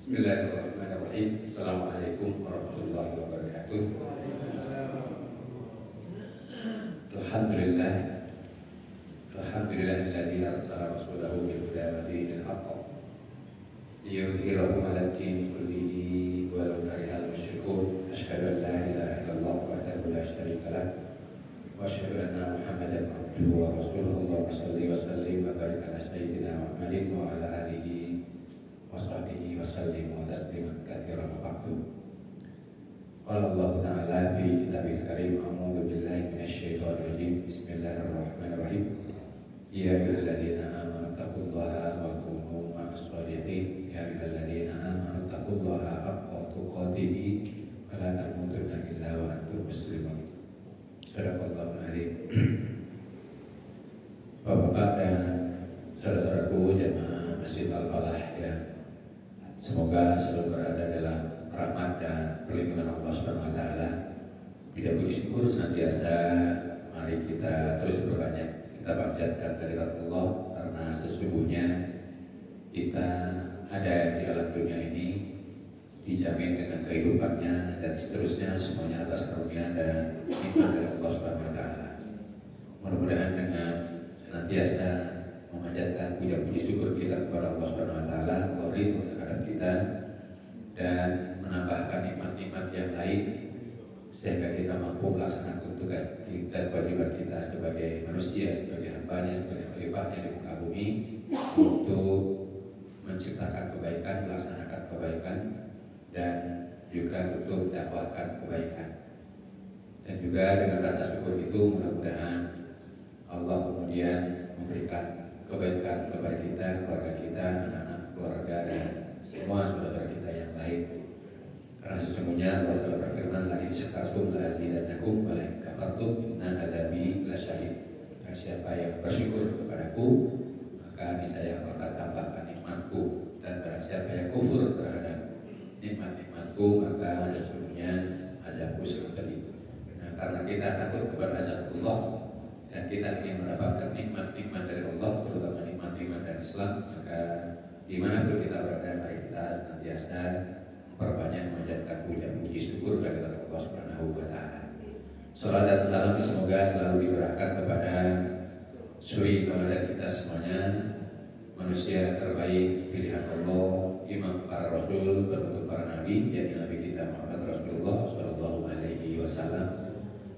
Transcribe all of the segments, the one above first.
Bismillahirrahmanirrahim. Assalamualaikum warahmatullahi wabarakatuh. Alhamdulillah. Alhamdulillahilladzi arsala rasulahu bil huda wa dinil haqq liyudhhirahu 'alad dini kullihi walau karihal musyrikun. Asyhadu an la ilaha illallah wahdahu la syarika lah wa asyhadu anna Muhammadan abduhu wa rasuluhu. Allahumma shalli wa sallim wa barik ala sayyidina Muhammadin wa ala alihi wa sahbihi wa sallim wa tasliman katsiran wa ba'du. Qala Allah Ta'ala fi kitabil karim, a'udzu billahi minasy syaithanir rajim. Bismillahirrahmanirrahim. Ya ayyuhalladzina amanu taqullaha wa kunu ma'as shadiqin. Ya ayyuhalladzina amanu taqullaha haqqa tuqatih wa la tamutunna illa wa antum muslimun. Shadaqallahul adzim. Bapak-bapak dan saudara-saudaraku jemaah Masjid Al-Falah yang semoga selalu berada dalam rahmat dan perlindungan Allah Subhanahu wa taala. Bila puji syukur senantiasa mari kita terus berbanyak kita panjatkan kehadirat Allah, karena sesungguhnya kita ada di alam dunia ini dijamin dengan kehidupannya dan seterusnya semuanya atas karunia dan nikmat dari Allah Subhanahu wa taala. Mudah-mudahan dengan senantiasa memanjatkan puja-puji syukur kita kepada Allah Subhanahu wa taala, Allah ridho terhadap kita dan menambahkan nikmat-nikmat yang lain sehingga kita mampu melaksanakan tugas dan kewajiban kita sebagai manusia, sebagai hambanya, sebagai khalifahnya di muka bumi untuk menciptakan kebaikan, melaksanakan kebaikan dan juga untuk mendakwahkan kebaikan. Dan juga dengan rasa syukur itu mudah-mudahan Allah kemudian memberikan kebaikan kepada kita, keluarga kita, anak-anak keluarga dan semua saudara kita yang lain. Karena sesungguhnya Allah telah berfirman, la in syakartum la azidannakum wa la in kafartum inna adzabi lasyadid. Barang siapa yang bersyukur kepadaku, maka niscaya aku akan tambahkan nikmatku, dan barang siapa yang kufur terhadap nikmat-nikmatku, maka sesungguhnya azabku sangat pedih. Nah, karena kita takut kepada azab Allah dan kita ingin mendapatkan nikmat-nikmat dari Allah, terutama nikmat-nikmat dari Islam, maka dimanapun kita berada, mari kita senantiasa memperbanyak memanjatkan puja-puji syukur kepada Allah Subhanahu wa taala. Salam dan salam semoga selalu diberikan kepada suri tauladan kita semuanya, manusia terbaik pilihan Allah, imam para rasul, penutup para nabi, yakni Nabi kita Muhammad Rasulullah sallallahu alaihi wasallam,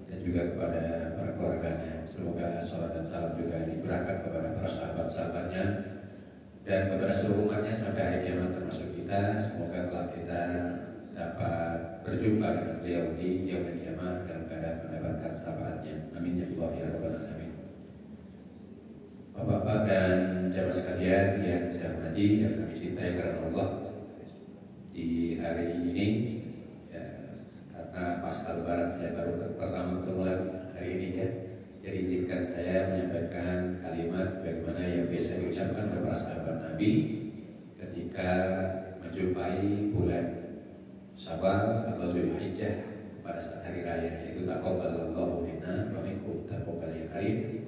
dan juga kepada para keluarganya. Semoga salam dan salam juga diberikan kepada para sahabat-sahabatnya dan kepada seluruh umatnya sampai hari kiamat termasuk kita. Semoga kelak kita dapat berjumpa dengan beliau di yaumul kiamah dalam keadaan mendapatkan syafaatnya. Amin ya Allah ya rabbal alamin. Bapak-bapak dan jamaah sekalian yang saya hormati, yang kami cintai karena Allah, di hari ini ya, karena pasca lebaran saya baru pertama bertemu lagi hari ini ya, jadi izinkan saya menyampaikan kalimat sebagaimana yang biasa diucapkan oleh para sahabat Nabi ketika menjumpai bulan Syawal atau Zulhijjah pada saat hari raya, yaitu taqabbalallahu minna wa minkum taqabbal ya karim,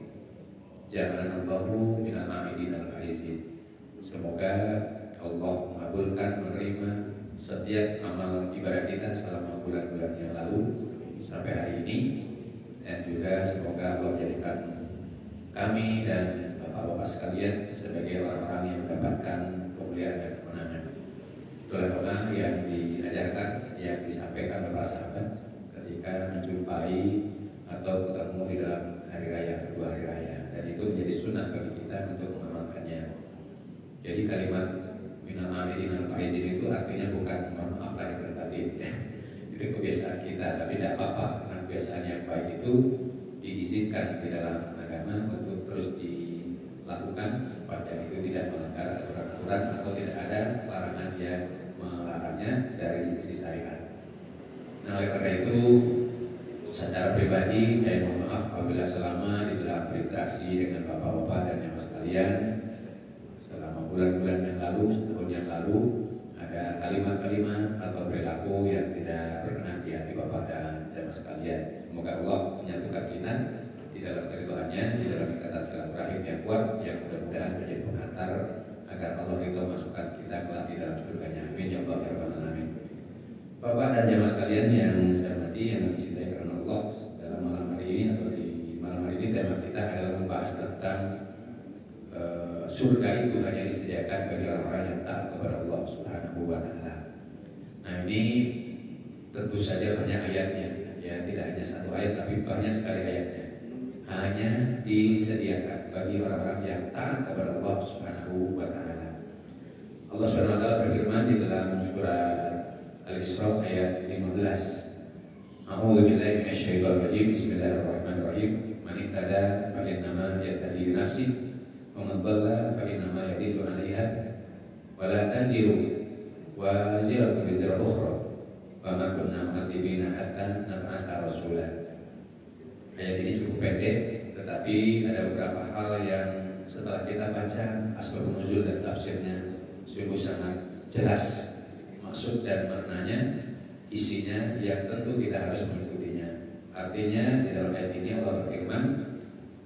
ja'alanallahu minal a'idin al-faizin. Semoga Allah mengabulkan, menerima setiap amal ibadah kita selama bulan-bulan yang lalu sampai hari ini, dan juga semoga Allah menjadikan kami dan bapak-bapak sekalian sebagai orang-orang yang mendapatkan kemuliaan dan kemenangan. Itulah doa yang diajarkan, yang disampaikan oleh para sahabat ketika menjumpai atau ketemu di dalam hari raya, kedua hari raya, dan itu menjadi sunnah bagi kita untuk mengamalkannya. Jadi kalimat minal a'idin al-faizin itu artinya bukan mohon maaf lahir dan batin ya. Itu kebiasaan kita, tapi tidak apa-apa, karena kebiasaan yang baik itu diizinkan di dalam agama untuk terus dilakukan sepanjang itu tidak melanggar aturan-aturan atau tidak ada larangan yang melarangnya dari sisi syariat. Nah, oleh karena itu secara pribadi saya mohon maaf apabila selama di dalam berinteraksi dengan bapak-bapak dan jamaah sekalian selama bulan-bulan yang lalu, setahun yang lalu, ada kalimat-kalimat atau perilaku yang tidak berkenan di hati bapak dan jamaah sekalian. Semoga Allah menyatukan kita di dalam keridhaannya, di dalam ikatan silaturahim yang kuat, yang mudah-mudahan menjadi pengantar agar Allah ridho masukkan kita kelak di dalam surganya. Amin ya Allah ya Rabbal alamin. Bapak dan jamaah sekalian yang saya hormati, yang mencintai karena Allah, dalam malam hari ini atau di malam hari ini tema kita adalah membahas tentang surga itu hanya disediakan bagi orang-orang yang taat kepada Allah Subhanahu wa taala. Nah, ini tentu saja banyak ayatnya, ya tidak hanya satu ayat tapi banyak sekali ayatnya. Hanya disediakan bagi orang-orang yang taat kepada Allah Subhanahu wa taala. Allah Subhanahu wa taala berfirman di dalam surah Al-Isra ayat 15. A'udzu billahi minasyaitonir rajim. Bismillahirrahmanirrahim. Man ihtada fa innama yahtadi li nafsihi wa man dhalla fa innama yadillu 'alaiha wa la taziru waziratun wizra ukhra wa ma kunna mu'adzibina hatta nab'atha rasula. Ayat ini cukup pendek, tetapi ada beberapa hal yang setelah kita baca asbabun nuzul dan tafsirnya sungguh sangat jelas maksud dan maknanya, isinya yang tentu kita harus mengikutinya. Artinya di dalam ayat ini Allah berfirman,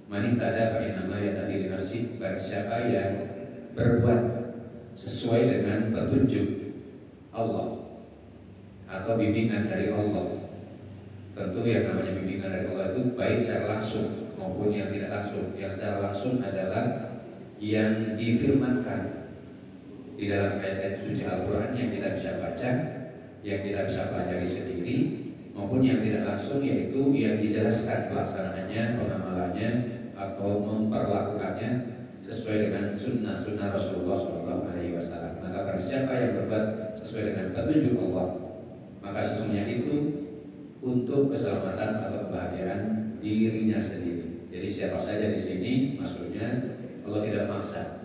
"Man ihtada fa innama yahtadi li nafsihi." Barang siapa yang berbuat sesuai dengan petunjuk Allah atau bimbingan dari Allah. Tentu yang namanya bimbingan dari Allah itu baik secara langsung maupun yang tidak langsung. Yang secara langsung adalah yang difirmankan di dalam ayat-ayat suci Al-Quran yang kita bisa baca, yang kita bisa pelajari sendiri, maupun yang tidak langsung, yaitu yang dijelaskan pelaksanaannya, pengamalannya, atau memperlakukannya sesuai dengan sunnah-sunnah Rasulullah SAW. Maka barang siapa yang berbuat sesuai dengan petunjuk Allah, maka sesungguhnya itu untuk keselamatan atau kebahagiaan dirinya sendiri. Jadi siapa saja di sini, maksudnya Allah tidak memaksa.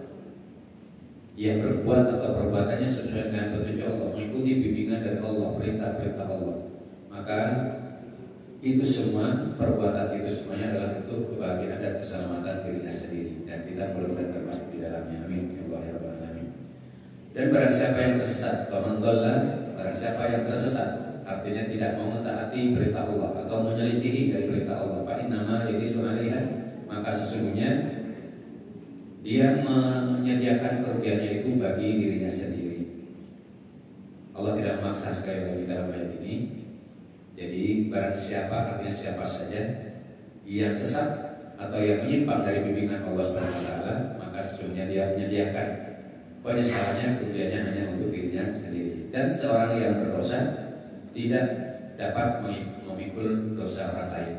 Yang berbuat atau perbuatannya sesuai dengan petunjuk Allah, mengikuti bimbingan dari Allah, perintah-perintah Allah, maka itu semua, perbuatan itu semuanya adalah untuk kebahagiaan dan keselamatan dirinya sendiri, dan kita mudah-mudahan termasuk di dalamnya. Amin ya Allah ya Rabbal alamin. Dan barang siapa yang tersesat, faman dhalla, barang siapa yang tersesat, artinya tidak mau mentaati perintah Allah atau menyelisihi dari perintah Allah, fa innama yadillu 'alaiha, maka sesungguhnya dia menyediakan kerugiannya itu bagi dirinya sendiri. Allah tidak memaksa sekali lagi dalam ayat ini. Jadi barang siapa, artinya siapa saja yang sesat atau yang menyimpang dari bimbingan Allah Subhanahu wa taala, maka sesungguhnya dia menyediakan penyesalannya, kerugiannya hanya untuk dirinya sendiri. Dan seorang yang berdosa tidak dapat memikul dosa orang lain.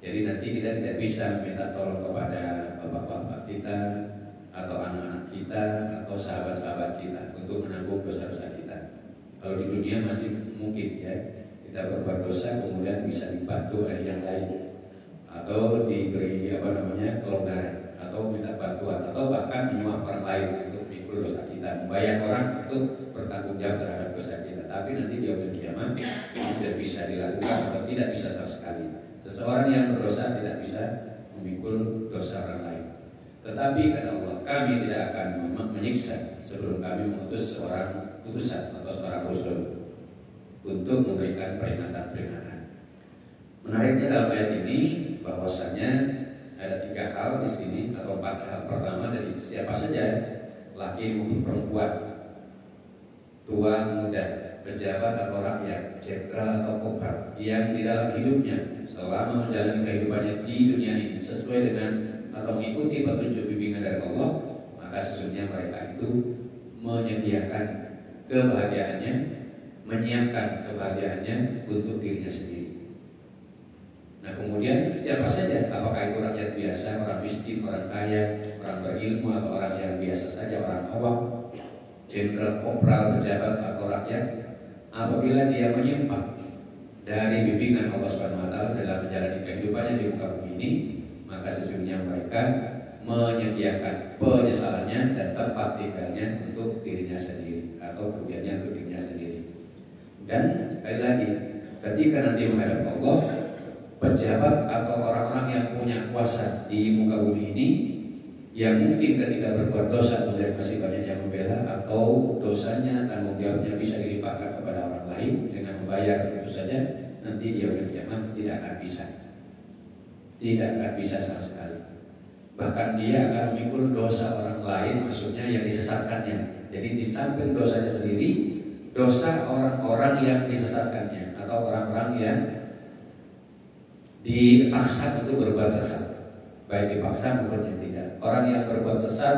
Jadi nanti kita tidak bisa minta tolong kepada bapak-bapak kita atau anak-anak kita atau sahabat-sahabat kita untuk menanggung dosa-dosa kita. Kalau di dunia masih mungkin ya, kita berbuat dosa kemudian bisa dibantu oleh yang lain atau diberi kelonggaran atau minta bantuan atau bahkan menyuap orang lain untuk memikul dosa kita, membayar orang untuk bertanggung jawab terhadap dosa kita. Tapi nanti di yaumil qiyamah tidak bisa dilakukan atau tidak bisa sama sekali. Seseorang yang berdosa tidak bisa memikul dosa orang lain. Tetapi kata Allah, kami tidak akan menyiksa sebelum kami mengutus seorang utusan atau seorang rasul untuk memberikan peringatan-peringatan. Menariknya dalam ayat ini bahwasanya ada 3 hal di sini atau 4 hal. Pertama, dari siapa saja, laki maupun perempuan, tua muda, pejabat atau rakyat, jenderal atau kopral, yang di dalam hidupnya selama menjalani kehidupannya di dunia ini sesuai dengan atau mengikuti petunjuk bimbingan dari Allah, maka sesungguhnya mereka itu menyediakan kebahagiaannya, menyiapkan kebahagiaannya untuk dirinya sendiri. Nah kemudian siapa saja, apakah itu rakyat biasa, orang miskin, orang kaya, orang berilmu atau orang yang biasa saja, orang awam, jenderal, kopral, pejabat atau rakyat, apabila dia menyimpang dari bimbingan Allah Subhanahu wa taala dalam menjalani kehidupannya di muka bumi ini, maka sesungguhnya mereka menyediakan penyesalannya dan tempat tinggalnya untuk dirinya sendiri atau kerugiannya untuk dirinya sendiri. Dan sekali lagi, ketika nanti menghadap Allah, pejabat atau orang-orang yang punya kuasa di muka bumi ini, yang mungkin ketika berbuat dosa kemudian masih banyak yang membela, atau dosanya tanggung jawabnya bisa dilimpahkan kepada orang lain dengan membayar itu saja, nanti di yaumil qiyamah tidak akan bisa sama sekali. Bahkan dia akan memikul dosa orang lain, maksudnya yang disesatkannya. Jadi di samping dosanya sendiri, dosa orang-orang yang disesatkannya atau orang-orang yang dipaksa untuk berbuat sesat, baik dipaksa maupun yang tidak. Orang yang berbuat sesat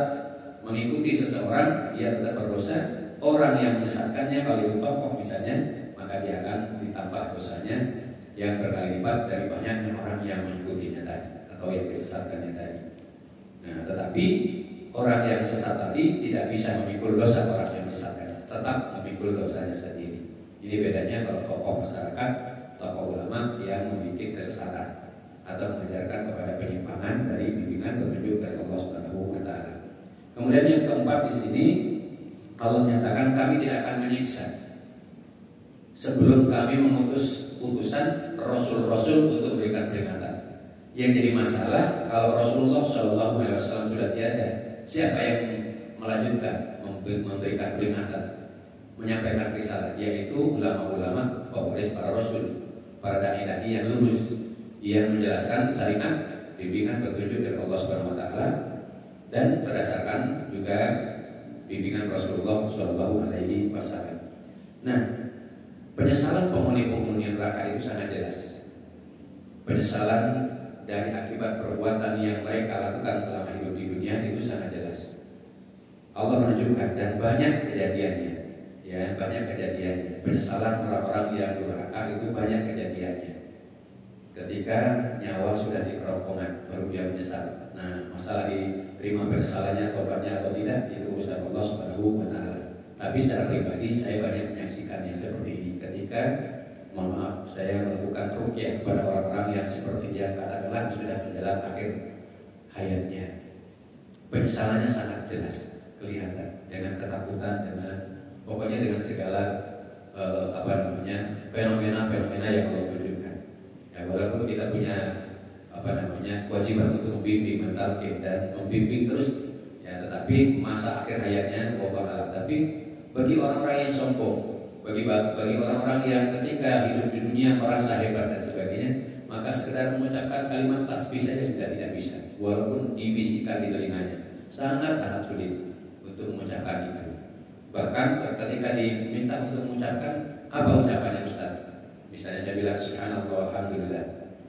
mengikuti seseorang, dia tetap berdosa. Orang yang menyesatkannya, kalau itu tokoh misalnya, maka dia akan ditambah dosanya yang berkali lipat dari banyaknya orang yang mengikutinya tadi atau yang disesatkannya tadi. Nah, tetapi orang yang sesat tadi tidak bisa memikul dosa orang yang menyesatkan, tetap memikul dosanya sendiri. Ini bedanya kalau tokoh masyarakat, tokoh ulama yang membuat kesesatan atau mengajarkan kepada penyimpangan dari bimbingan petunjuk dari Allah Subhanahu wa taala. Kemudian yang keempat di sini Allah menyatakan kami tidak akan menyiksa sebelum kami mengutus utusan rasul-rasul untuk memberikan peringatan. Yang jadi masalah kalau Rasulullah SAW sudah tiada, siapa yang melanjutkan memberikan peringatan, menyampaikan risalah, yaitu ulama-ulama pewaris para rasul, para dai-dai yang lurus, yang menjelaskan syariat, bimbingan petunjuk dari Allah Subhanahu wa taala dan berdasarkan juga bimbingan Rasulullah Shallallahu alaihi wasallam. Nah, penyesalan penghuni neraka itu sangat jelas. Penyesalan dari akibat perbuatan yang mereka lakukan selama hidup di dunia itu sangat jelas. Allah menunjukkan dan banyak kejadiannya, ya banyak kejadiannya. Penyesalan orang-orang yang durhaka itu banyak kejadiannya. Ketika nyawa sudah di kerongkongan baru dia menyesal. Nah, masalah diterima penyesalannya, tobatnya atau tidak itu urusan Allah Subhanahu wa taala. Tapi secara pribadi saya banyak menyaksikan yang seperti ini. Ketika mohon maaf, saya melakukan ruqyah kepada orang-orang yang seperti dia katakanlah sudah menjelang akhir hayatnya. Penyesalannya sangat jelas kelihatan dengan ketakutan, dengan pokoknya dengan segala fenomena-fenomena yang Allah tunjukkan. Ya, walaupun kita punya kewajiban untuk membimbing, mentalkin dan membimbing terus, ya, tetapi masa akhir hayatnya tapi bagi orang-orang yang sombong, bagi orang-orang yang ketika hidup di dunia merasa hebat dan sebagainya, maka sekedar mengucapkan kalimat tasbih saja sudah tidak bisa, walaupun dibisikkan di telinganya, sangat-sangat sulit untuk mengucapkan itu. Bahkan ketika diminta untuk mengucapkan, apa ucapannya Ustaz? Misalnya saya bilang subhanallah alhamdulillah,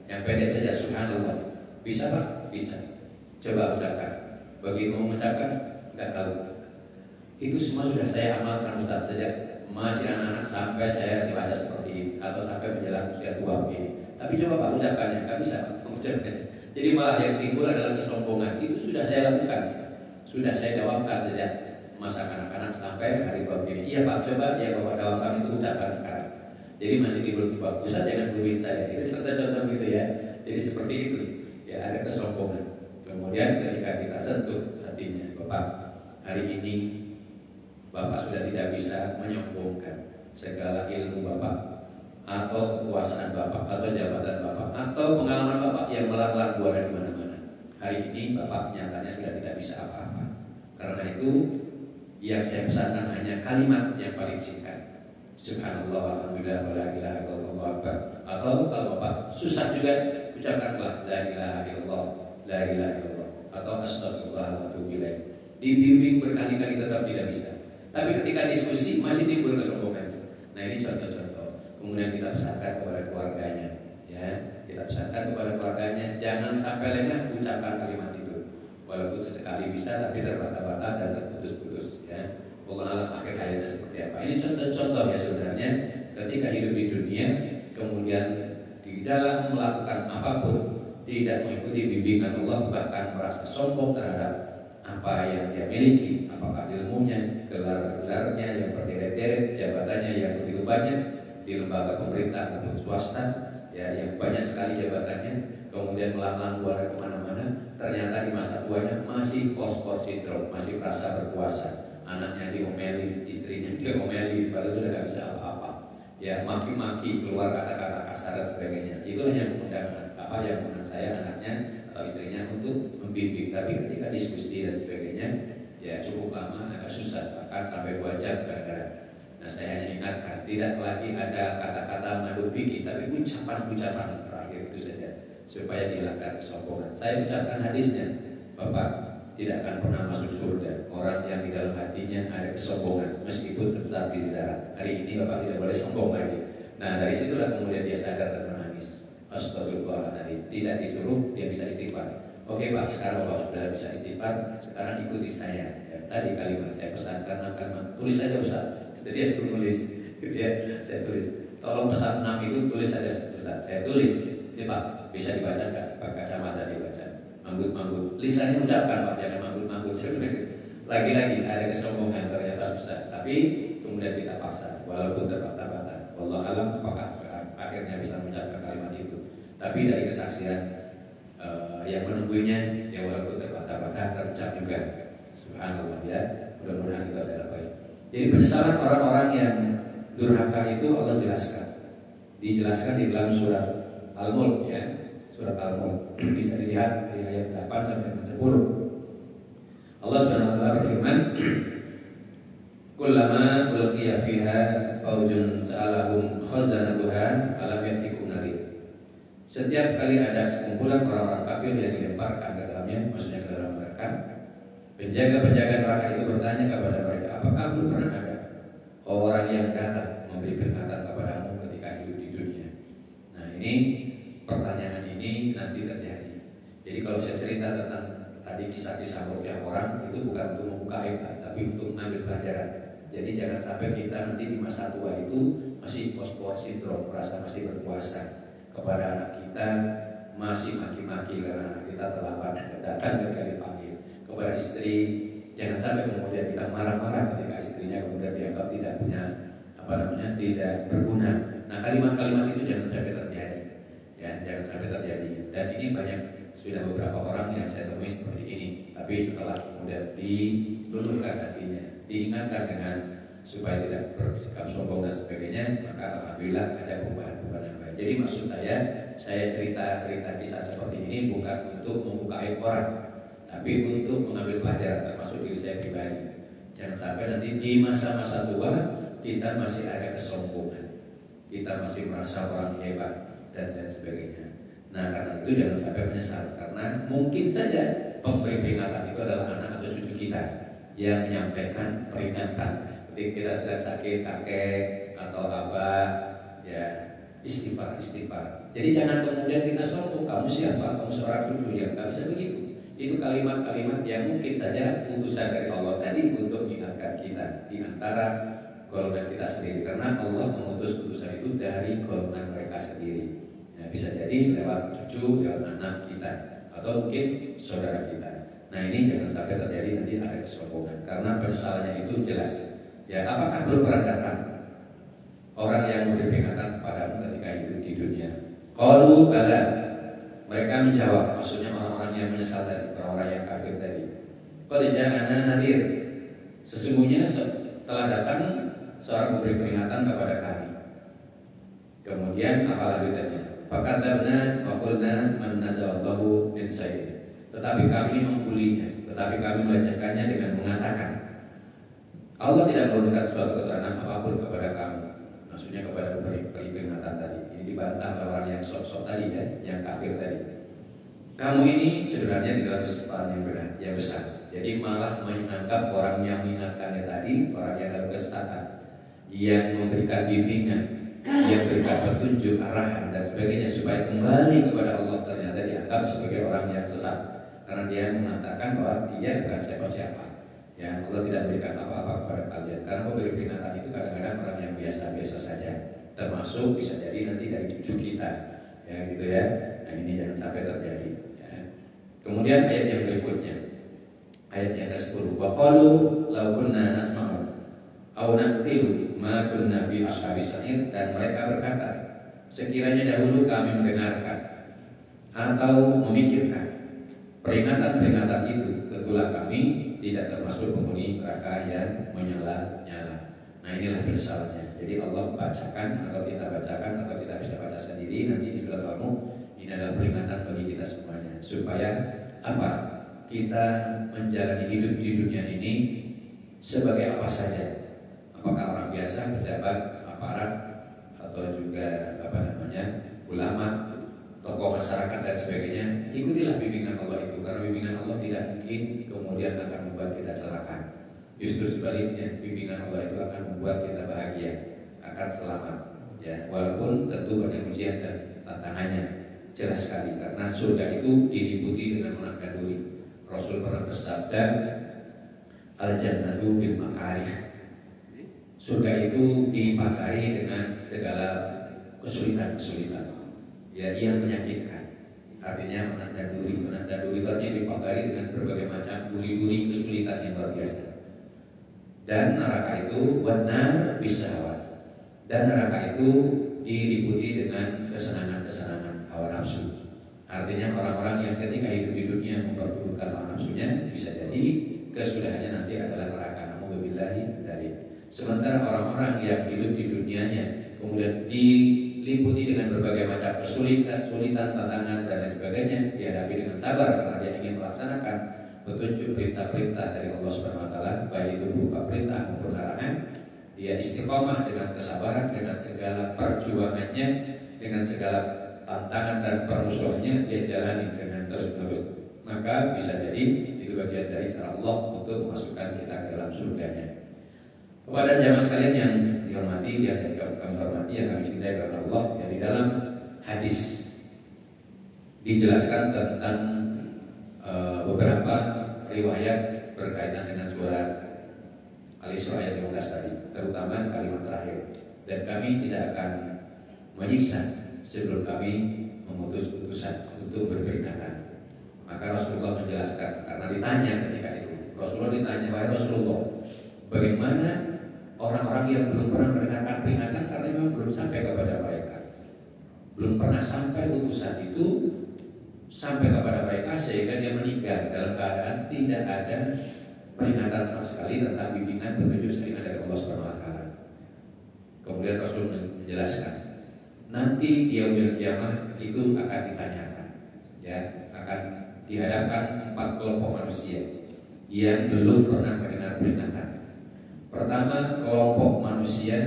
yang pendek saja subhanallah, bisa Pak? Bisa. Coba ucapkan. Bagi mengucapkan nggak tahu. Itu semua sudah saya amalkan Ustaz sejak masih anak-anak sampai saya dewasa seperti ini atau sampai menjelang usia tua ini. Tapi coba Pak ucapkannya, nggak bisa mengucapkannya. Jadi malah yang timbul adalah kesombongan. Itu sudah saya lakukan, sudah saya jawabkan sejak masa kanak-kanak sampai hari tua ini. Iya Pak, coba ya Bapak jawabkan itu ucapkan sekarang. Jadi masih timbul Pak Ustaz jangan bunuhin saya. Itu contoh-contoh gitu ya. Jadi seperti itu. Ya ada kesombongan. Kemudian ketika kita sentuh hatinya, Bapak hari ini Bapak sudah tidak bisa menyombongkan segala ilmu Bapak atau kekuasaan Bapak atau jabatan Bapak atau pengalaman Bapak yang melanglang buana di mana-mana. Hari ini Bapak nyatanya sudah tidak bisa apa-apa. Karena itu yang saya pesankan hanya kalimat yang paling singkat. Subhanallah alhamdulillah wa la ilaha illallah akbar. Atau kalau Bapak susah juga ucapkanlah la ilaha illallah, la ilaha illallah atau astagfirullah wa atubu ilaih. Dibimbing berkali-kali tetap tidak bisa. Tapi ketika diskusi masih timbul kesombongan. Nah ini contoh-contoh. Kemudian kita pesankan kepada keluarganya, ya kita pesankan kepada keluarganya jangan sampai lengah ucapkan kalimat itu. Walaupun sesekali bisa, tapi terbata-bata dan terputus-putus. Ya, Allah alam akhir hayatnya seperti apa. Ini contoh-contoh ya sebenarnya. Ketika hidup di dunia, kemudian di dalam melakukan apapun tidak mengikuti bimbingan Allah, bahkan merasa sombong terhadap apa yang dia miliki, apakah ilmunya, gelar-gelarnya yang berderet-deret, jabatannya yang begitu banyak di lembaga pemerintah maupun swasta, ya yang banyak sekali jabatannya, kemudian melanglang buana kemana-mana, ternyata di masa tuanya masih post-post syndrome, masih merasa berkuasa, anaknya diomeli, istrinya diomeli, padahal sudah tidak bisa apa-apa, ya maki-maki, keluar kata-kata kasar dan sebagainya. Itulah yang mengundang saya anaknya atau istrinya untuk membimbing. Tapi ketika diskusi dan sebagainya, ya cukup lama, agak susah, bahkan sampai 2 jam kadang-kadang. Nah saya hanya ingatkan, tidak lagi ada kata-kata madu fikih, tapi ucapan-ucapan terakhir itu saja, supaya dihilangkan kesombongan. Saya ucapkan hadisnya, Bapak tidak akan pernah masuk surga orang yang di dalam hatinya ada kesombongan meskipun sebesar bizar. Hari ini Bapak tidak boleh sombong lagi. Nah dari situlah kemudian dia sadar dan menangis. Astagfirullahaladzim. Tidak disuruh, dia bisa istighfar. Oke Pak, sekarang Bapak sudah bisa istighfar, sekarang ikuti saya. Ya, tadi kalimat saya pesan karena tulis saja Ustaz. Jadi dia suruh tulis, gitu ya. Saya tulis. Tolong pesan 6 itu tulis saja Ustaz. Saya tulis. Ya Pak, bisa dibaca nggak? Pakai kacamata dibaca. Manggut-manggut. Lisannya ucapkan Pak, jangan manggut-manggut. Lagi-lagi ada kesombongan ternyata susah. Tapi kemudian kita paksa, walaupun terbata-bata. Wallahu alam apakah akhirnya bisa mengucapkan kalimat itu. Tapi dari kesaksian yang menunggunya, ya walaupun terbata-bata terucap juga. Subhanallah ya. Mudah-mudahan itu adalah baik. Jadi penyesalan orang-orang yang durhaka itu Allah jelaskan. Dijelaskan di dalam surat Al-Mulk ya. Surat Al-Mulk bisa dilihat di ayat 8 sampai 10. Allah Subhanahu wa taala berfirman, "Kullama ulqiya fiha faujun sa'alahum khazanatuha alam ya'tikum nadhir." Setiap kali ada sekumpulan orang-orang kafir yang dilemparkan ke dalamnya, maksudnya ke dalam neraka, penjaga-penjaga neraka itu bertanya kepada mereka, "Apakah belum pernah ada orang yang datang memberi peringatan kepadamu ketika hidup di dunia?" Nah, ini pertanyaan ini nanti terjadi. Jadi kalau saya cerita tentang tadi kisah-kisah rukyah orang itu bukan untuk membuka aib, tapi untuk mengambil pelajaran. Jadi jangan sampai kita nanti di masa tua itu masih post-post sindrom, merasa masih berkuasa kepada anak kita, masih maki-maki karena anak kita terlambat datang ketika dipanggil. Kepada istri, jangan sampai kemudian kita marah-marah ketika istrinya kemudian dianggap tidak punya tidak berguna. Nah kalimat-kalimat itu jangan sampai terjadi. Ya, jangan sampai terjadi. Dan ini banyak sudah beberapa orang yang saya temui seperti ini. Tapi setelah kemudian diluluhkan hatinya, diingatkan dengan supaya tidak bersikap sombong dan sebagainya, maka alhamdulillah ada perubahan-perubahan yang baik. Jadi maksud saya cerita kisah seperti ini bukan untuk membuka aib orang, tapi untuk mengambil pelajaran termasuk diri saya pribadi. Jangan sampai nanti di masa-masa tua kita masih ada kesombongan, kita masih merasa orang hebat dan sebagainya. Nah karena itu jangan sampai menyesal, karena mungkin saja pemberi peringatan itu adalah anak atau cucu kita yang menyampaikan peringatan ketika kita sedang sakit, kakek atau abah, ya istighfar. Jadi jangan kemudian kita sombong, kamu siapa, kamu seorang cucu, ya nggak bisa begitu. Itu kalimat-kalimat yang mungkin saja utusan dari Allah tadi untuk mengingatkan kita di antara golongan kita sendiri, karena Allah mengutus utusan itu dari golongan mereka sendiri. Ya, bisa jadi lewat cucu, lewat anak kita, atau mungkin saudara kita. Nah ini jangan sampai terjadi nanti ada kesombongan, karena penyesalannya itu jelas. Ya apakah belum pernah datang orang yang memberi peringatan kepadamu ketika hidup di dunia? Qalu bala. Mereka menjawab, maksudnya orang-orang yang menyesal tadi, orang-orang yang kafir tadi. Qad ja'ana nadhir. Sesungguhnya telah datang seorang memberi peringatan kepada kami. Kemudian apa lanjutannya? Fakatabna wa qulna man nazalallahu min sayyid. Tetapi kami membulinya, tetapi kami membacakannya dengan mengatakan, Allah tidak memberikan suatu keterangan apapun kepada kamu. Maksudnya kepada pemberi peringatan tadi. Ini dibantah oleh orang yang sok-sok tadi ya, yang kafir tadi. Kamu ini sebenarnya di dalam kesesatan yang benar, yang besar. Jadi malah menganggap orang yang mengingatkannya tadi, orang yang dalam kesesatan, yang memberikan bimbingan, yang memberikan petunjuk, arahan dan sebagainya supaya kembali kepada Allah, ternyata dianggap sebagai orang yang sesat. Karena dia mengatakan bahwa dia bukan siapa-siapa. Ya, Allah tidak memberikan apa-apa kepada kalian. Karena memberi peringatan itu kadang-kadang orang yang biasa-biasa saja, termasuk bisa jadi nanti dari cucu kita, ya gitu ya. Nah ini jangan sampai terjadi. Ya. Kemudian ayat yang berikutnya, ayat yang ke-10. Wa qalu law kunna nasma'u aw naqtilu ma kunna fi ashabis sa'ir. Dan mereka berkata, sekiranya dahulu kami mendengarkan atau memikirkan peringatan-peringatan itu, tentulah kami tidak termasuk penghuni neraka yang menyala-nyala. Nah inilah penyesalannya. Jadi Allah bacakan atau kita bacakan atau kita bisa baca sendiri nanti di surat Al-Mulk. Ini adalah peringatan bagi kita semuanya, supaya apa? Kita menjalani hidup di dunia ini sebagai apa saja. Apakah orang biasa, pejabat, aparat, atau juga ulama, tokoh masyarakat dan sebagainya, ikutilah bimbingan Allah itu, karena bimbingan Allah tidak mungkin kemudian akan membuat kita celaka. Justru sebaliknya, bimbingan Allah itu akan membuat kita bahagia, akan selamat. Ya, walaupun tentu banyak ujian dan tantangannya, jelas sekali, karena surga itu diliputi dengan anak dan duri. Rasul pernah bersabda, al-jannatu bil makarih. Surga itu dipagari dengan segala kesulitan-kesulitan, ya, yang menyakitkan. Artinya anak dan duri itu artinya dipagari dengan berbagai macam duri-duri kesulitan yang luar biasa. Dan neraka itu benar bisawat. Dan neraka itu diliputi dengan kesenangan-kesenangan hawa nafsu. Artinya orang-orang yang ketika hidup di dunia memperturutkan hawa nafsunya, bisa jadi kesudahannya nanti adalah neraka. Naudzubillahi dari. Sementara orang-orang yang hidup di dunianya kemudian diliputi dengan berbagai macam kesulitan, tantangan dan lain sebagainya, dihadapi dengan sabar karena dia ingin melaksanakan petunjuk perintah-perintah dari Allah Subhanahu wa taala, baik itu berupa perintah maupun larangan. Dia istiqomah dengan kesabaran, dengan segala perjuangannya, dengan segala tantangan dan permusuhannya, dia jalani dengan terus-menerus. Maka bisa jadi itu bagian dari cara Allah untuk memasukkan kita ke dalam surganya. Kepada jamaah sekalian yang dihormati, yang kami hormati, yang kami cintai karena Allah, yang di dalam hadis dijelaskan tentang beberapa riwayat berkaitan dengan surat Al-Isra ayat 15 tadi, terutama kalimat terakhir. Dan kami tidak akan menyiksa sebelum kami memutus putusan untuk berperingatan. Maka Rasulullah menjelaskan, karena ditanya ketika itu, Rasulullah ditanya, wahai Rasulullah, bagaimana orang-orang yang belum pernah mendengarkan peringatan karena memang belum sampai kepada mereka, belum pernah sampai utusan itu sampai kepada mereka sehingga dia meninggal dalam keadaan tidak ada peringatan sama sekali tentang bimbingan petunjuk syariat dari Allah Subhanahu wa taala. Kemudian Rasul menjelaskan, nanti di yaumil kiamah itu akan ditanyakan, ya, akan dihadapkan 4 kelompok manusia yang belum pernah mendengar peringatan. Pertama, kelompok manusia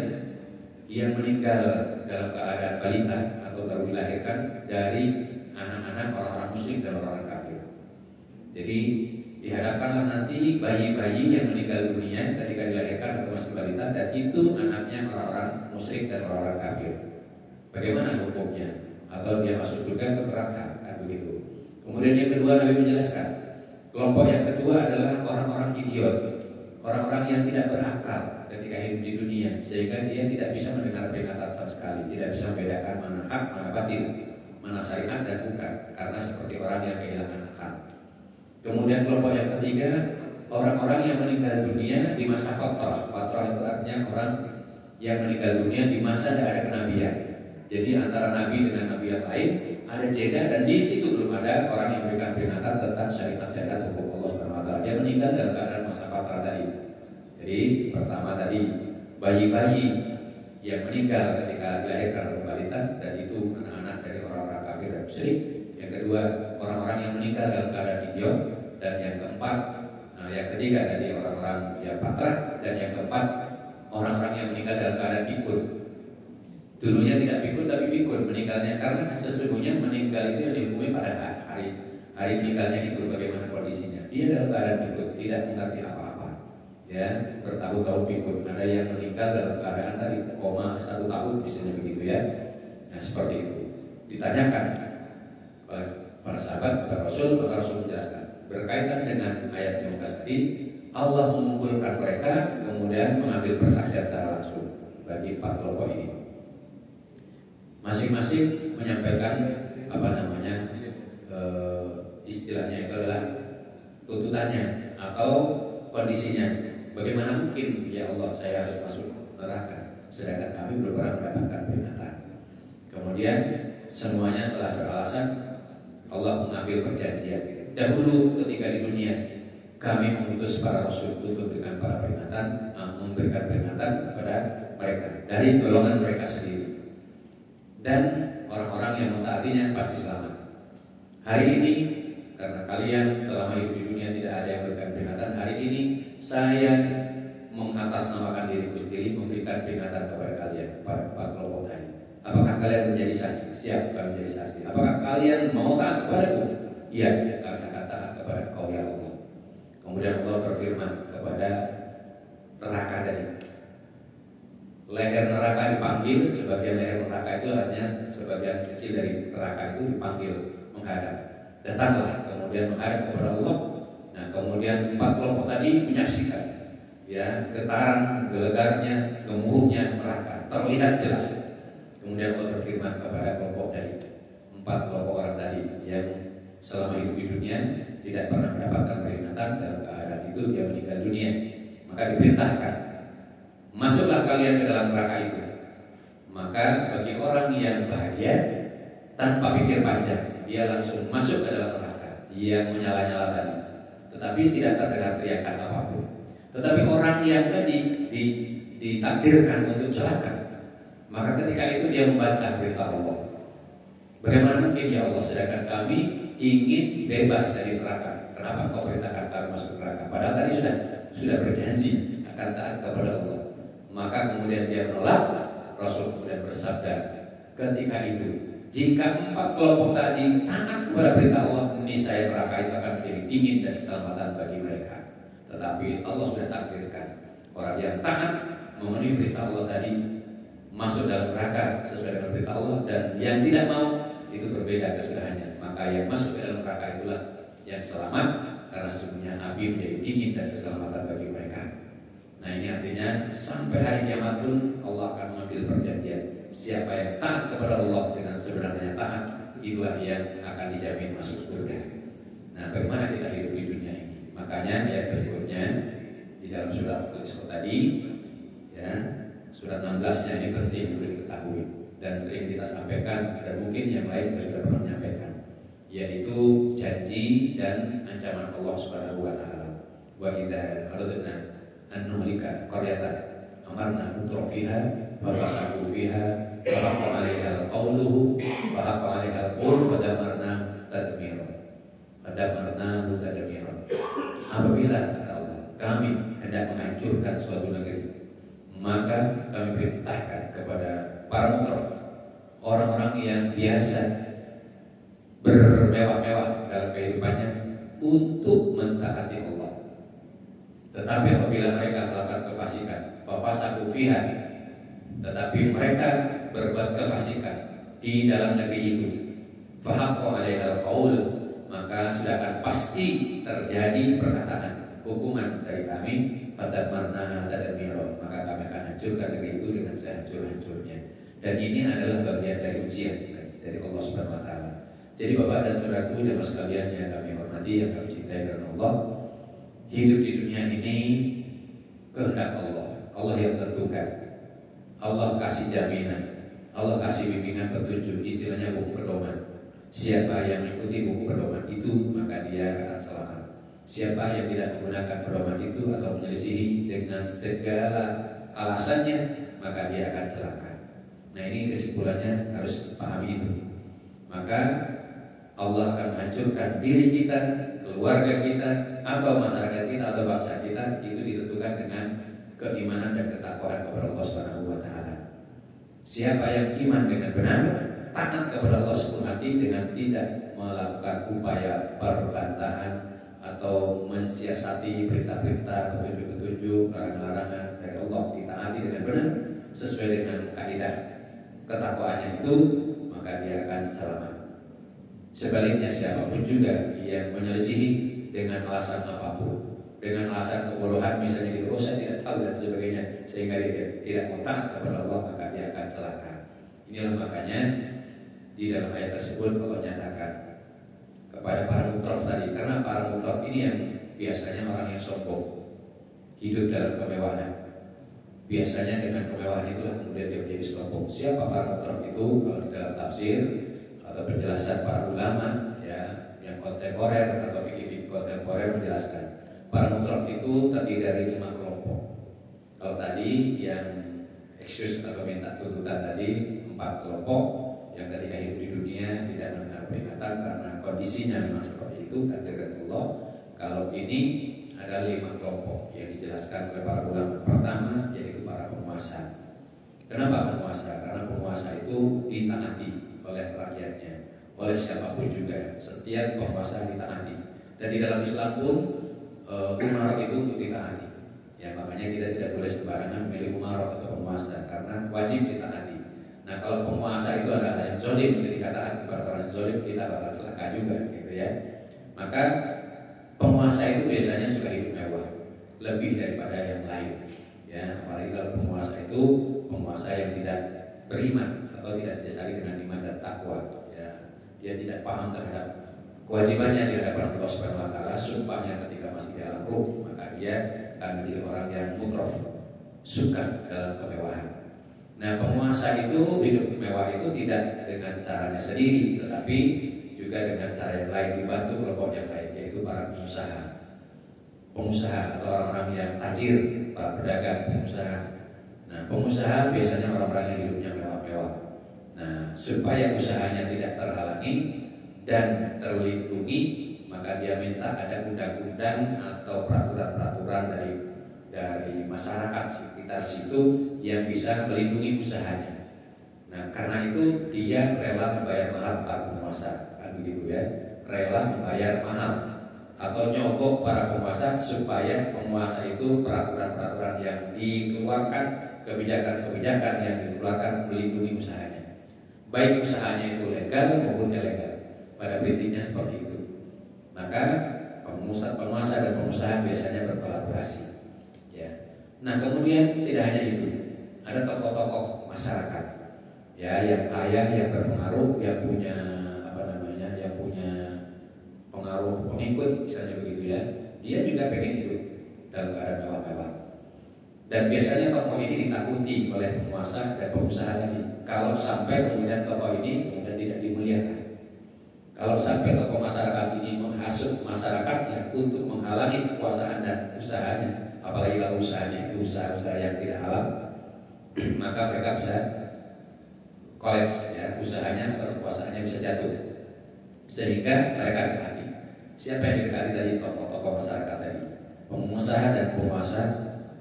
yang meninggal dalam keadaan balita atau baru dilahirkan dari anak-anak orang-orang musyrik dan orang-orang kafir. Jadi dihadapkanlah nanti bayi-bayi yang meninggal dunia ketika dilahirkan atau masih balita, dan itu anaknya orang-orang musyrik dan orang-orang kafir. Bagaimana hukumnya? Atau dia masuk surga atau neraka? Kan begitu. Kemudian yang kedua, Nabi menjelaskan, kelompok yang kedua adalah orang-orang idiot, orang-orang yang tidak berakal ketika hidup di dunia, sehingga dia tidak bisa mendengar peringatan sama sekali, tidak bisa membedakan mana hak, mana batil, mana syariat dan bukan, karena seperti orang yang kehilangan akal. Kemudian kelompok yang ketiga, orang-orang yang meninggal dunia di masa fatrah. Fatrah itu artinya orang yang meninggal dunia di masa tidak ada kenabian. Jadi antara nabi dengan nabi yang lain ada jeda, dan di situ belum ada orang yang memberikan peringatan tentang syariat hukum Allah Subhanahu wa taala. Dia meninggal dalam keadaan masa fatrah tadi. Jadi pertama tadi bayi-bayi yang meninggal ketika dilahirkan oleh balita, dan itu anak-anak dari orang-orang kafir dan musyrik. Yang kedua, orang-orang yang meninggal dalam keadaan idiot. Dan yang keempat, yang ketiga dari orang-orang yang fatrah. Dan yang keempat, orang-orang yang meninggal dalam keadaan pikun. Dulunya tidak pikun tapi pikun meninggalnya, karena sesungguhnya meninggal itu yang dihukumi pada hari meninggalnya itu bagaimana kondisinya. Dia dalam keadaan pikun, tidak mengerti apa-apa, ya, bertahun-tahun pikun. Ada yang meninggal dalam keadaan tadi koma 1 tahun misalnya begitu, ya. Nah seperti itu. Ditanyakan oleh para sahabat kepada Rasul, maka Rasul menjelaskan berkaitan dengan ayat 15 tadi, Allah mengumpulkan mereka kemudian mengambil persaksian secara langsung bagi 4 kelompok ini. Masing-masing menyampaikan istilahnya itu adalah tuntutannya atau kondisinya. Bagaimana mungkin ya Allah saya harus masuk neraka sedangkan kami belum pernah mendapatkan peringatan. Kemudian semuanya setelah beralasan, Allah mengambil perjanjian. Dahulu ketika di dunia kami mengutus para rasul untuk memberikan peringatan kepada mereka dari golongan mereka sendiri. Dan orang-orang yang mentaatinya pasti selamat. Hari ini karena kalian selama hidup di dunia tidak ada yang memberikan peringatan, hari ini saya mengatasnamakan diriku sendiri memberikan peringatan kepada kalian, kepada 4 kelompok tadi. Apakah kalian menjadi saksi? Siap kalian menjadi saksi. apakah kalian mau taat kepadaku? Iya, kami akan taat kepada Engkau ya Allah. Kemudian Allah berfirman kepada neraka tadi. Leher neraka dipanggil, sebagian leher neraka itu artinya sebagian kecil dari neraka itu dipanggil menghadap. Datanglah kemudian menghadap kepada Allah. Nah, kemudian 4 kelompok tadi menyaksikan, ya, getaran, gelegarnya, gemuruhnya neraka terlihat jelas. Kemudian Allah berfirman kepada kelompok dari 4 kelompok orang tadi yang selama hidup di dunia tidak pernah mendapatkan peringatan, dalam keadaan itu dia meninggal dunia. Maka diperintahkan, masuklah kalian ke dalam neraka itu. Maka bagi orang yang bahagia tanpa pikir panjang, dia langsung masuk ke dalam neraka yang menyala-nyala tadi, tetapi tidak terdengar teriakan apapun. Tetapi orang yang tadi ditakdirkan untuk celaka, maka ketika itu dia membantah perintah Allah. Bagaimana mungkin ya Allah, sedangkan kami ingin bebas dari neraka, kenapa Engkau perintahkan kami masuk neraka? Padahal tadi sudah berjanji akan taat kepada Allah. Maka kemudian dia menolak. Rasul kemudian bersabda ketika itu, jika 4 kelompok tadi taat kepada perintah Allah, niscaya neraka itu akan menjadi dingin dan keselamatan bagi mereka. Tetapi Allah sudah takdirkan orang yang taat memenuhi perintah Allah tadi masuk dalam neraka sesuai dengan perintah Allah, dan yang tidak mau itu berbeda kesudahannya. Maka yang masuk ke dalam neraka itulah yang selamat, karena sesungguhnya api menjadi dingin dan keselamatan bagi mereka. Nah, ini artinya sampai hari kiamat pun Allah akan mengambil perjanjian, siapa yang taat kepada Allah dengan sebenarnya taat, itulah yang akan dijamin masuk surga. Nah, bagaimana kita hidup di dunia ini? Makanya yang berikutnya di dalam surat Al-Isra tadi, ya, surat 16-nya ini penting untuk diketahui dan sering kita sampaikan, dan mungkin yang lain juga sudah pernah menyampaikan, yaitu janji dan ancaman Allah Subhanahu wa taala. Wa idza aradna an nuhlika qaryatan amarna mutrafiha wa fasaku fiha wa haqa 'alaiha qawluhu wa haqa 'alaiha al-qawl wa damarna tadmira. Damarna tadmira. Apabila kata Allah, kami hendak menghancurkan suatu negeri, maka kami perintahkan kepada para mutraf, orang-orang yang biasa bermewah-mewah dalam kehidupannya, untuk mentaati Allah. Tetapi apabila mereka melakukan kefasikan, fafasaku fiha, tetapi mereka berbuat kefasikan di dalam negeri itu, fahaqqa 'alaihal qaul, maka sudah akan pasti terjadi perkataan hukuman dari kami, fadamarna tadmira, maka kami akan hancurkan negeri itu dengan sehancur-hancurnya. Dan ini adalah bagian dari ujian dari Allah Subhanahu wa taala. Jadi Bapak dan Saudaraku, jamaah sekalian yang kami hormati, yang kami cintai karena Allah, hidup di dunia ini kehendak Allah, Allah yang tentukan. Allah kasih jaminan, Allah kasih bimbingan petunjuk, istilahnya buku pedoman. Siapa yang mengikuti buku pedoman itu, maka dia akan selamat. Siapa yang tidak menggunakan pedoman itu atau menyelisihi dengan segala alasannya, maka dia akan celaka. Nah, ini kesimpulannya harus pahami itu. Maka Allah akan menghancurkan diri kita, keluarga kita, atau masyarakat kita, atau bangsa kita, itu ditentukan dengan keimanan dan ketakwaan kepada Allah Subhanahu wa taala. Siapa yang iman dengan benar, taat kepada Allah sepenuh hati dengan tidak melakukan upaya perbantahan atau mensiasati perintah-perintah, petunjuk-petunjuk, larangan-larangan dari Allah, ditaati dengan benar sesuai dengan kaidah ketakwaannya itu, maka dia akan selamat. Sebaliknya siapapun juga yang menyelisihi dengan alasan apapun, dengan alasan kebodohan misalnya gitu, oh saya tidak tahu dan sebagainya, sehingga dia tidak mau taat kepada Allah, maka dia akan celaka. Inilah makanya di dalam ayat tersebut Allah nyatakan kepada para mutraf tadi, karena para mutraf ini yang biasanya orang yang sombong, hidup dalam kemewahan. Biasanya dengan kemewahan itulah kemudian dia menjadi sombong. Siapa para mutraf itu? Kalau di dalam tafsir atau penjelasan para ulama, ya, yang kontemporer atau fikih kontemporer menjelaskan, para mutraf itu terdiri dari 5 kelompok. Kalau tadi yang excuse atau minta tuntutan tadi 4 kelompok yang ketika hidup di dunia tidak mendengar peringatan karena kondisinya memang seperti itu, takdir Allah. Kalau ini ada 5 kelompok yang dijelaskan oleh para ulama. Pertama yaitu para penguasa. Kenapa penguasa? Karena penguasa itu ditaati oleh rakyatnya. oleh siapapun juga. Setiap penguasa ditaati. Dan di dalam Islam pun umara itu untuk ditaati. Ya, makanya kita tidak boleh sembarangan memilih umara atau penguasa karena wajib ditaati. Nah, kalau penguasa itu adalah yang zalim, ketika taat kepada orang yang zalim kita bakal celaka juga, gitu ya. Maka penguasa itu biasanya suka hidup mewah, lebih daripada yang lain. Ya, apalagi kalau penguasa itu penguasa yang tidak beriman atau tidak didasari dengan iman dan takwa. Ya, dia tidak paham terhadap kewajibannya di hadapan Allah Subhanahu wa taala, sumpahnya ketika masih di alam ruh, maka dia akan menjadi orang yang mutrof, suka dalam kemewahan. Nah, penguasa itu hidup mewah itu tidak dengan caranya sendiri, tetapi juga dengan cara yang lain, dibantu kelompok yang lain, yaitu para pengusaha atau orang-orang yang tajir, para pedagang, pengusaha. Nah, pengusaha biasanya orang-orang yang hidupnya mewah-mewah. Nah, supaya usahanya tidak terhalangi dan terlindungi, maka dia minta ada undang-undang atau peraturan-peraturan dari masyarakat sekitar situ yang bisa melindungi usahanya. Nah, karena itu dia rela membayar mahal para penguasa, kan begitu ya, rela membayar mahal atau nyogok para penguasa supaya penguasa itu peraturan-peraturan yang dikeluarkan, kebijakan-kebijakan yang dikeluarkan melindungi usahanya, baik usahanya itu legal maupun ilegal. Pada prinsipnya seperti itu. Maka penguasa dan pengusaha biasanya berkolaborasi. Ya. Nah, kemudian tidak hanya itu, ada tokoh-tokoh masyarakat, ya, yang kaya, yang berpengaruh, yang punya yang punya pengaruh pengikut, misalnya begitu ya. Dia juga pengen hidup dalam keadaan mewah-mewah. Dan biasanya tokoh ini ditakuti oleh penguasa dan pengusaha tadi. Kalau sampai kemudian tokoh ini kemudian tidak dimuliakan. Kalau sampai tokoh masyarakat ini menghasut masyarakatnya untuk menghalangi kekuasaan dan usahanya, apalagi kalau usahanya itu usaha-usaha yang tidak halal, maka mereka bisa kolaps, ya, usahanya atau kekuasaannya bisa jatuh, sehingga mereka dekati. Siapa yang didekati dari tokoh-tokoh masyarakat tadi? Pengusaha dan penguasa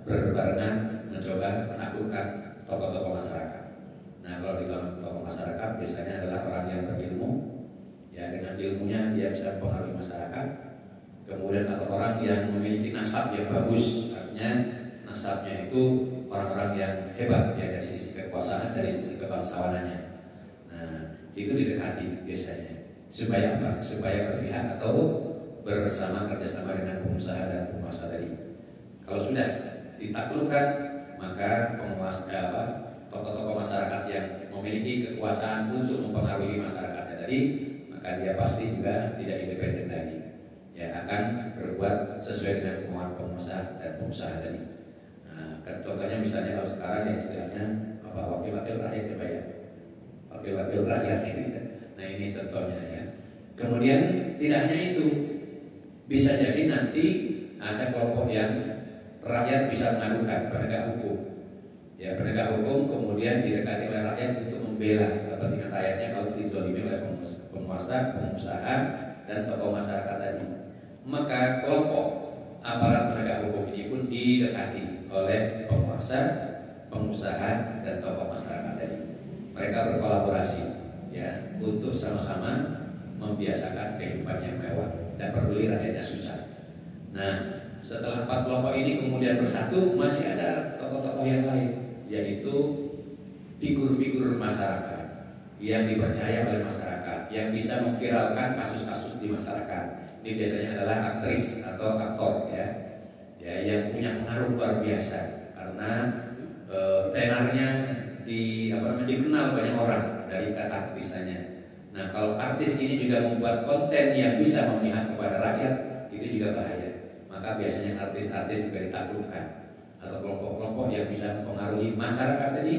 berbarengan mencoba menaklukkan tokoh-tokoh masyarakat. Nah, kalau di tokoh masyarakat biasanya adalah orang yang berilmu, ya, dengan ilmunya dia bisa mempengaruhi masyarakat. Kemudian atau orang yang memiliki nasab yang bagus, artinya nasabnya itu orang-orang yang hebat, ya, dari sisi kekuasaan, dari sisi kebangsawanannya. Nah, itu didekati biasanya. Supaya apa? Supaya berpihak atau bersama kerjasama dengan pengusaha dan penguasa tadi. Kalau sudah ditaklukkan, maka tokoh-tokoh masyarakat yang memiliki kekuasaan untuk mempengaruhi masyarakatnya tadi, maka dia pasti juga tidak independen lagi, ya, akan berbuat sesuai dengan kemauan pengusaha dan pengusaha tadi. Nah, contohnya misalnya kalau sekarang ya istilahnya wakil-wakil rakyat, ya Pak, ya, wakil-wakil rakyat ini. Nah, ini contohnya ya. Kemudian tidak hanya itu, bisa jadi nanti ada kelompok yang rakyat bisa mengadukan penegak hukum. Ya, penegak hukum kemudian didekati oleh rakyat untuk membela kepentingan rakyatnya kalau dizalimi oleh penguasa, pengusaha, dan tokoh masyarakat tadi. Maka kelompok aparat penegak hukum ini pun didekati oleh penguasa, pengusaha, dan tokoh masyarakat tadi. Mereka berkolaborasi, ya, untuk sama-sama membiasakan kehidupan yang mewah dan peduli rakyatnya susah. Nah, setelah 4 kelompok ini kemudian bersatu, masih ada tokoh-tokoh yang lain, yaitu figur-figur masyarakat yang dipercaya oleh masyarakat, yang bisa memviralkan kasus-kasus di masyarakat. Ini biasanya adalah aktris atau aktor, ya, yang punya pengaruh luar biasa karena tenarnya dikenal banyak orang dari keartisannya. Nah, kalau artis ini juga membuat konten yang bisa memihak kepada rakyat, itu juga bahaya. Maka biasanya artis-artis juga ditaklukkan, atau kelompok-kelompok yang bisa mempengaruhi masyarakat tadi,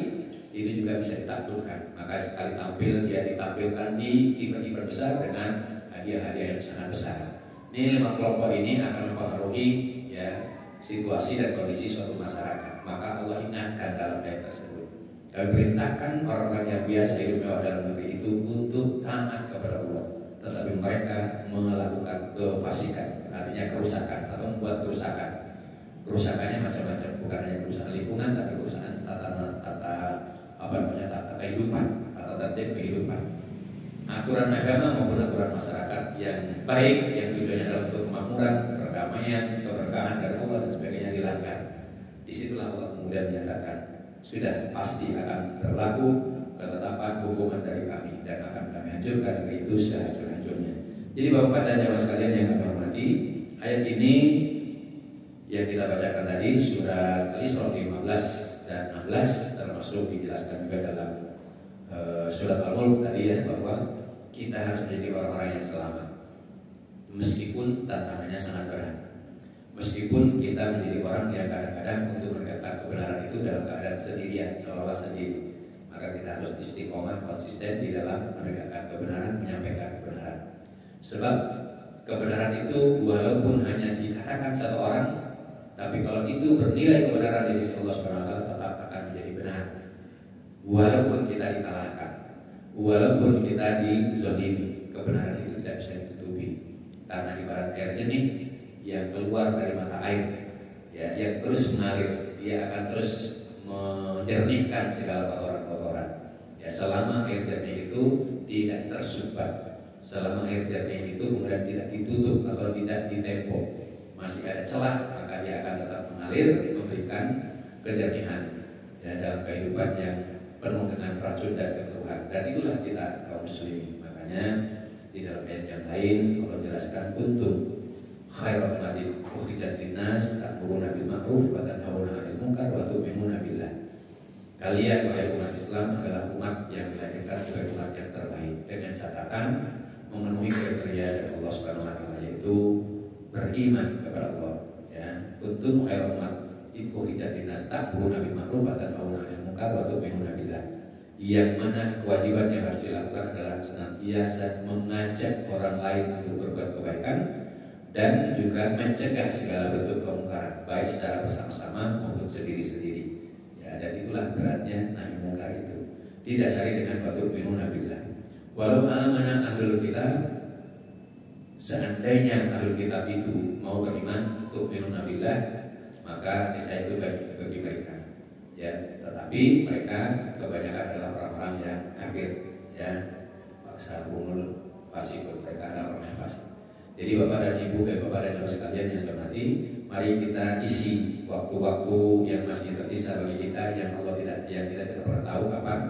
itu juga bisa ditaklukkan. Maka sekali tampil dia ditampilkan di event-event besar dengan hadiah-hadiah yang sangat besar. Ini 5 kelompok ini akan mempengaruhi, ya, situasi dan kondisi suatu masyarakat. Maka Allah ingatkan dalam ayat tersebut. Kami perintahkan orang-orang yang biasa hidup mewah dalam negeri itu untuk taat kepada Allah, tetapi mereka melakukan kefasikan, artinya kerusakan atau membuat kerusakan. Kerusakannya macam-macam, bukan hanya kerusakan lingkungan, tapi kerusakan tata kehidupan, tata tertib kehidupan. aturan agama maupun aturan masyarakat yang baik, yang tujuannya adalah untuk kemakmuran, perdamaian, keberkahan dari Allah dan sebagainya dilanggar. Disitulah Allah kemudian menyatakan sudah pasti akan berlaku ketetapan hukuman dari kami dan akan kami hancurkan negeri itu sehancur-hancurnya. Jadi Bapak dan jamaah sekalian yang kami hormati, ayat ini yang kita bacakan tadi surat Al-Isra 15 dan 16 termasuk dijelaskan juga dalam surat Al-Mulk tadi ya, bahwa kita harus menjadi orang-orang yang selamat meskipun tantangannya sangat berat. Meskipun kita menjadi orang yang kadang-kadang untuk menegakkan kebenaran itu dalam keadaan sendirian, seolah-olah sendiri, maka kita harus istiqomah, konsisten di dalam menegakkan kebenaran, menyampaikan kebenaran. Sebab kebenaran itu walaupun hanya dikatakan satu orang, tapi kalau itu bernilai kebenaran di sisi Allah SWT tetap akan menjadi benar. Walaupun kita dikalahkan, walaupun kita dizalimi, kebenaran itu tidak bisa ditutupi. Karena ibarat air jernih yang keluar dari mata air, ya, yang terus mengalir, dia akan terus menjernihkan segala kotoran-kotoran. Ya, selama air jernih itu tidak tersumbat, selama air jernih itu kemudian tidak ditutup atau tidak ditempok, masih ada celah, maka dia akan tetap mengalir, memberikan kejernihan ya, dalam kehidupan yang penuh dengan racun dan kekeruhan. Dan itulah kita kaum muslimin. Makanya di dalam ayat yang lain Allah jelaskan kuntum khairu ummatin ukhrijat linnas ta'muruna bil ma'ruf wa tanhauna 'anil munkar wa tu'minuna billah. Kalian wahai umat Islam adalah umat yang dilahirkan sebagai umat yang terbaik dengan catatan memenuhi kriteria dari Allah Subhanahu wa taala, yaitu beriman kepada Allah ya. Kuntum khairu ummatin ukhrijat linnas ta'muruna bil ma'ruf wa tanhauna 'anil munkar wa tu'minuna billah. Yang mana kewajiban yang harus dilakukan adalah senantiasa mengajak orang lain untuk berbuat kebaikan dan juga mencegah segala bentuk kemungkaran, baik secara bersama-sama maupun sendiri-sendiri. Ya, dan itulah beratnya nahi mungkar itu. Didasari dengan batu minuna billah. Walau amana ahlul kitab, seandainya ahlul kitab itu mau beriman untuk minuna billah, maka niscaya itu bagi mereka. Ya, tetapi mereka kebanyakan adalah orang-orang yang kafir, ya, paksa umul fasikun, mereka adalah orang yang fasik. Jadi Bapak dan Ibu, Bapak dan Ibu sekalian yang saya hormati, mari kita isi waktu-waktu yang masih tersisa bagi kita yang kita tidak pernah tahu kapan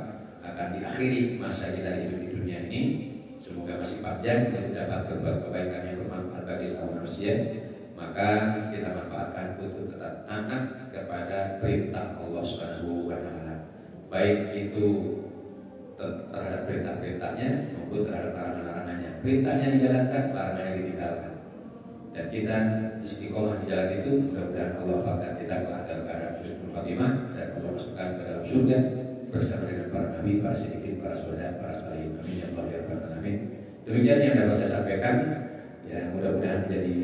akan diakhiri masa kita hidup di dunia ini. Semoga masih panjang untuk dapat berbuat kebaikan yang bermanfaat bagi semua manusia. Maka kita manfaatkan untuk tetap taat kepada perintah Allah Subhanahu wa taala. Baik itu terhadap perintah-perintahnya maupun terhadap larangan-larangannya. Perintahnya dijalankan, larangannya ditinggalkan. Dan kita istiqomah di jalan itu, mudah-mudahan Allah akan kita dalam keadaan husnul khatimah dan Allah masukkan ke dalam surga bersama dengan para nabi, para siddiqin, para syuhada, para salihin. Amin ya Allah ya rabbal alamin. Demikian yang dapat saya sampaikan. Ya, mudah-mudahan menjadi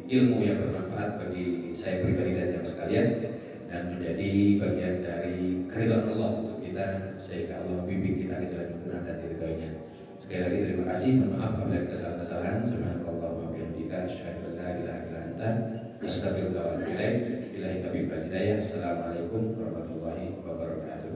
ilmu yang bermanfaat bagi saya pribadi dan jamaah sekalian dan menjadi bagian dari keridhaan Allah untuk kita, sehingga Allah membimbing kita ke jalan yang benar dan diridhoinya. Sekali lagi terima kasih, mohon maaf apabila ada kesalahan-kesalahan. Subhanallah wa bihamdika asyhadu an la ilaha illa anta astaghfiruka wa atubu ilaik. Billahi taufiq wal hidayah. Assalamualaikum warahmatullahi wabarakatuh.